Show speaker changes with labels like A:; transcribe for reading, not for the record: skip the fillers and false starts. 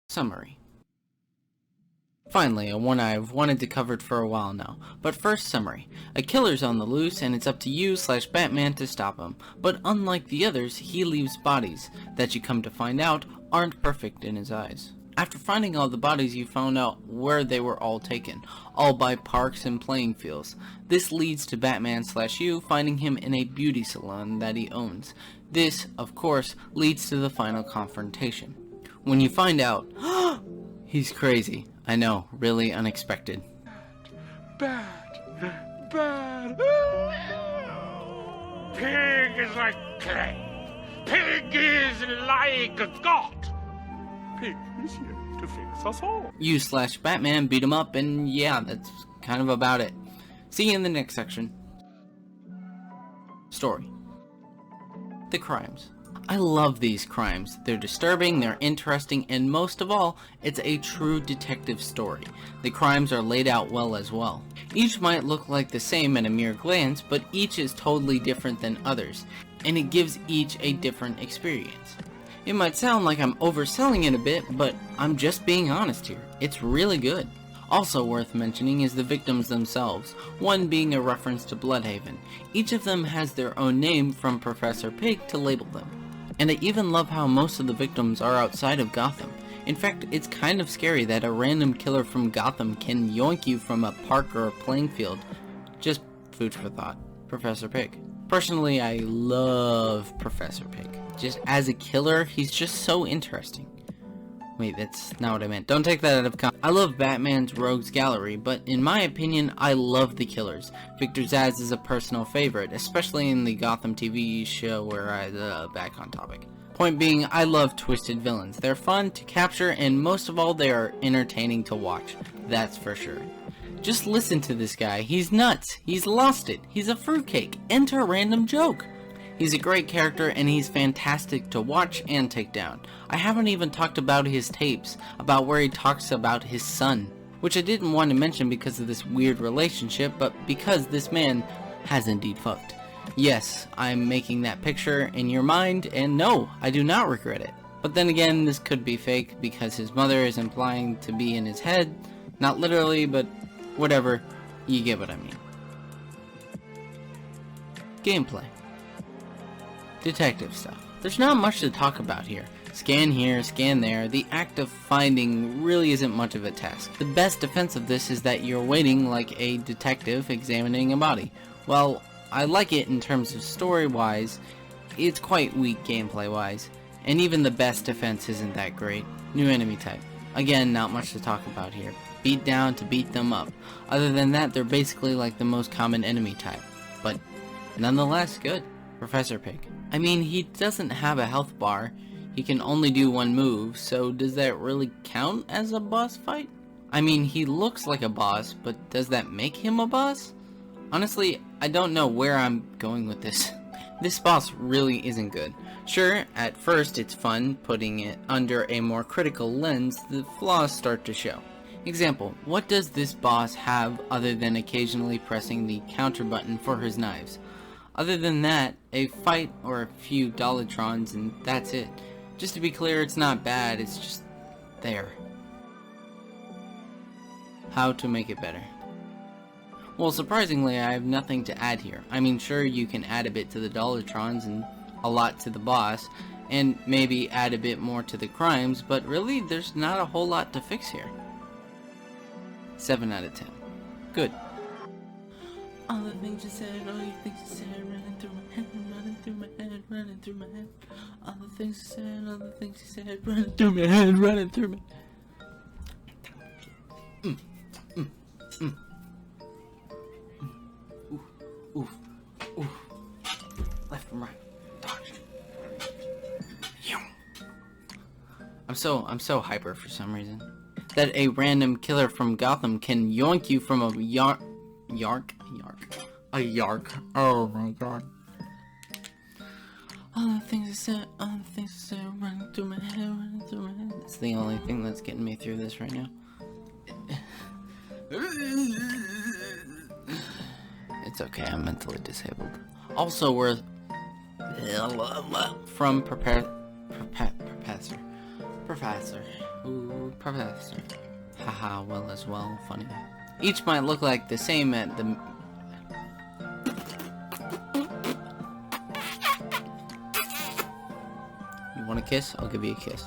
A: Summary. Finally, a one I've wanted to cover for a while now. But first, summary. A killer's on the loose and it's up to you/Batman to stop him. But unlike the others, he leaves bodies that you come to find out aren't perfect in his eyes. After finding all the bodies, you found out where they were all taken, all by parks and playing fields. This leads to Batman/you finding him in a beauty salon that he owns. This, of course, leads to the final confrontation. When you find out, he's crazy. I know, really unexpected.
B: Bad. Pig is like clay. Pig is like God. Pig is here to fix us all.
A: You/Batman beat him up, and yeah, that's kind of about it. See you in the next section. Story. The crimes. I love these crimes. They're disturbing, they're interesting, and most of all, it's a true detective story. The crimes are laid out well as well. Each might look like the same at a mere glance, but each is totally different than others, and it gives each a different experience. It might sound like I'm overselling it a bit, but I'm just being honest here. It's really good. Also worth mentioning is the victims themselves, one being a reference to Bloodhaven. Each of them has their own name from Professor Pig to label them. And I even love how most of the victims are outside of Gotham. In fact, it's kind of scary that a random killer from Gotham can yoink you from a park or a playing field. Just food for thought. Professor Pig. Personally, I love Professor Pig. Just as a killer, he's just so interesting. Wait, that's not what I meant. Don't take that out of context. I love Batman's Rogues Gallery, but in my opinion, I love the killers. Victor Zsasz is a personal favorite, especially in the Gotham TV show where back on topic. Point being, I love twisted villains. They're fun to capture, and most of all, they are entertaining to watch. That's for sure. Just listen to this guy. He's nuts. He's lost it. He's a fruitcake. Enter a random joke. He's a great character, and he's fantastic to watch and take down. I haven't even talked about his tapes, about where he talks about his son, which I didn't want to mention because of this weird relationship, but because this man has indeed fucked. Yes, I'm making that picture in your mind, and no, I do not regret it. But then again, this could be fake because his mother is implying to be in his head. Not literally, but whatever, you get what I mean. Gameplay. Detective stuff. There's not much to talk about here. Scan here, scan there. The act of finding really isn't much of a task. The best defense of this is that you're waiting like a detective examining a body. Well, I like it in terms of story-wise. It's quite weak gameplay-wise. And even the best defense isn't that great. New enemy type. Again, not much to talk about here. Beat down to beat them up. Other than that, they're basically like the most common enemy type. But nonetheless, good. Professor Pig. I mean, he doesn't have a health bar. He can only do one move, so does that really count as a boss fight? I mean, he looks like a boss, but does that make him a boss? Honestly, I don't know where I'm going with this. This boss really isn't good. Sure, at first it's fun, putting it under a more critical lens, the flaws start to show. Example, what does this boss have other than occasionally pressing the counter button for his knives? Other than that, a fight or a few Dollytrons and that's it. Just to be clear, it's not bad, it's just there. How to make it better. Well, surprisingly, I have nothing to add here. I mean, sure, you can add a bit to the Dollytrons and a lot to the boss, and maybe add a bit more to the crimes, but really, there's not a whole lot to fix here. 7 out of 10. Good. All the things you said, all the things you said, running through my head, running through my head, running through my head. All the things you said, all the things you said, running through my head, running through my Oof, oof. Left and right. Dodge. I'm so hyper for some reason. That a random killer from Gotham can yoink you from a yark. Oh my god. All the things I said, running through my head, running through my head. It's the only thing that's getting me through this right now. It's okay, I'm mentally disabled. Also worth from Professor Professor. Ooh, Professor. Haha, well as well, funny. Each might look like the same at the... You want a kiss? I'll give you a kiss.